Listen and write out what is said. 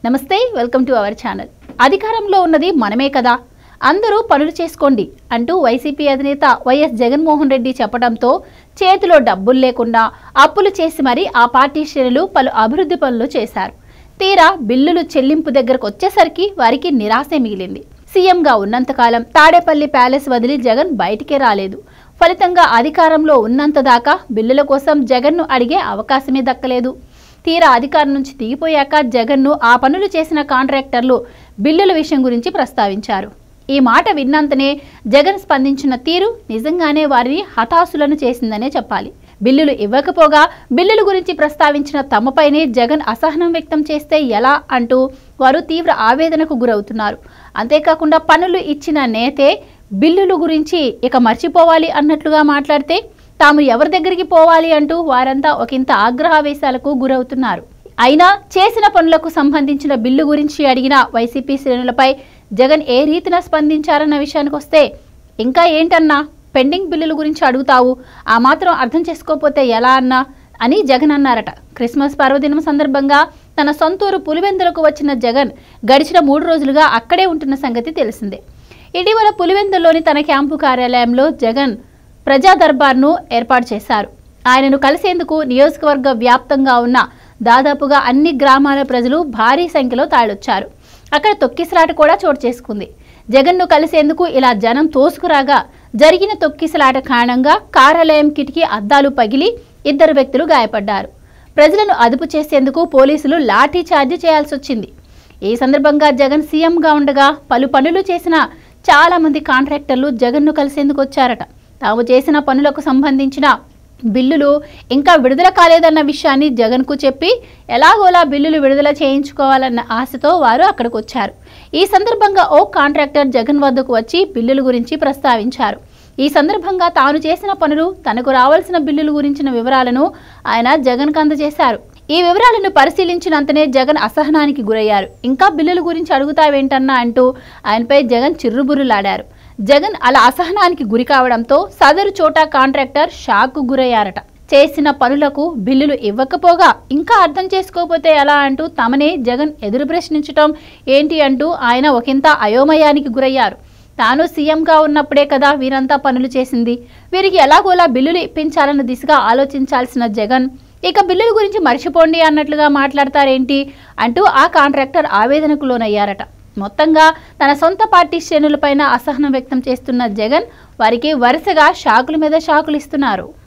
నమస్తే, welcome to our channel. అధికారంలో ఉన్నది మనమే కదా, అందరూ పనులు చేసుకోండి అంటూ వైసీపీ అధినేత వైఎస్ జగన్మోహన్ రెడ్డి చెప్పడంతో చేతిలో డబ్బులు లేకుండా అప్పులు చేసి మరీ ఆ పార్టీ శ్రేణులు పలు అభివృద్ధి పనులు చేశారు. తీరా బిల్లులు చెల్లింపు దగ్గరకు వచ్చేసరికి వారికి నిరాశే మిగిలింది. సీఎంగా ఉన్నంతకాలం తాడేపల్లి ప్యాలెస్ వదిలి జగన్ బయటికే రాలేదు. ఫలితంగా అధికారంలో ఉన్నంత దాకా బిల్లుల కోసం జగన్ను అడిగే అవకాశమే దక్కలేదు. తీరా అధికారం నుంచి దిగిపోయాక జగన్ను ఆ పనులు చేసిన కాంట్రాక్టర్లు బిల్లుల విషయం గురించి ప్రస్తావించారు. ఈ మాట విన్నంతనే జగన్ స్పందించిన తీరు నిజంగానే వారిని హతాశులను చేసిందనే చెప్పాలి. బిల్లులు ఇవ్వకపోగా బిల్లుల గురించి ప్రస్తావించిన తమపైనే జగన్ అసహనం వ్యక్తం చేస్తే ఎలా అంటూ వారు తీవ్ర ఆవేదనకు గురవుతున్నారు. అంతేకాకుండా పనులు ఇచ్చిన నేతే బిల్లుల గురించి ఇక మర్చిపోవాలి అన్నట్లుగా మాట్లాడితే తాము ఎవరి దగ్గరికి పోవాలి అంటూ వారంతా ఒకంత ఆగ్రహావేశాలకు గురవుతున్నారు. అయినా చేసిన పనులకు సంబంధించిన బిల్లు గురించి అడిగిన వైసీపీ శ్రేణులపై జగన్ ఏ రీతిన స్పందించారన్న విషయానికి వస్తే, ఇంకా ఏంటన్నా పెండింగ్ బిల్లుల గురించి అడుగుతావు, ఆ మాత్రం అర్థం చేసుకోకపోతే ఎలా అన్నా అని జగన్ అన్నారట. క్రిస్మస్ పర్వదినం సందర్భంగా తన సొంతూరు పులివెందులకు వచ్చిన జగన్ గడిచిన 3 రోజులుగా అక్కడే ఉంటున్న సంగతి తెలిసిందే. ఇటీవల పులివెందుల్లోని తన క్యాంపు కార్యాలయంలో జగన్ ప్రజా దర్బార్ను ఏర్పాటు చేశారు. ఆయనను కలిసేందుకు నియోజకవర్గ వ్యాప్తంగా ఉన్న దాదాపుగా అన్ని గ్రామాల ప్రజలు భారీ సంఖ్యలో తాళొచ్చారు. అక్కడ తొక్కిసలాట కూడా చోటు చేసుకుంది. జగన్ను కలిసేందుకు ఇలా జనం తోసుకురాగా జరిగిన తొక్కిసలాట కారణంగా కార్యాలయం కిటికీ అద్దాలు పగిలి 2 వ్యక్తులు గాయపడ్డారు. ప్రజలను అదుపు చేసేందుకు పోలీసులు లాఠీ చార్జ్ చేయాల్సి వచ్చింది. ఈ సందర్భంగా జగన్ సీఎంగా ఉండగా పలు పనులు చేసిన చాలా మంది కాంట్రాక్టర్లు జగన్ను కలిసేందుకు వచ్చారట. తాము చేసిన పనులకు సంబంధించిన బిల్లులు ఇంకా విడుదల కాలేదన్న విషయాన్ని జగన్కు చెప్పి ఎలాగోలా బిల్లులు విడుదల చేయించుకోవాలన్న ఆశతో వారు అక్కడికి వచ్చారు. ఈ సందర్భంగా ఓ కాంట్రాక్టర్ జగన్ వద్దకు వచ్చి బిల్లుల గురించి ప్రస్తావించారు. ఈ సందర్భంగా తాను చేసిన పనులు, తనకు రావాల్సిన బిల్లుల గురించిన వివరాలను ఆయన జగన్కు అందజేశారు. ఈ వివరాలను పరిశీలించినంతనే జగన్ అసహనానికి గురయ్యారు. ఇంకా బిల్లుల గురించి అడుగుతావేంటన్నా అంటూ ఆయనపై జగన్ చిర్రుబుర్రులాడారు. జగన్ అలా అసహనానికి గురి కావడంతో సదరు చోటా కాంట్రాక్టర్ షాక్కు గురయ్యారట. చేసిన పనులకు బిల్లులు ఇవ్వకపోగా ఇంకా అర్థం చేసుకోకపోతే ఎలా అంటూ తమనే జగన్ ఎదురు ప్రశ్నించటం ఏంటి అంటూ ఆయన ఒకంత అయోమయానికి గురయ్యారు. తాను సీఎంగా ఉన్నప్పుడే కదా వీరంతా పనులు చేసింది, వీరికి ఎలాగోలా బిల్లులు ఇప్పించాలన్న దిశగా ఆలోచించాల్సిన జగన్ ఇక బిల్లుల గురించి మర్చిపోండి అన్నట్లుగా మాట్లాడతారేంటి అంటూ ఆ కాంట్రాక్టర్ ఆవేదనకు లోనయ్యారట. మొత్తంగా తన సొంత పార్టీ శ్రేణులపైన అసహనం వ్యక్తం చేస్తున్న జగన్ వారికి వరుసగా షాకుల మీద షాకులు ఇస్తున్నారు.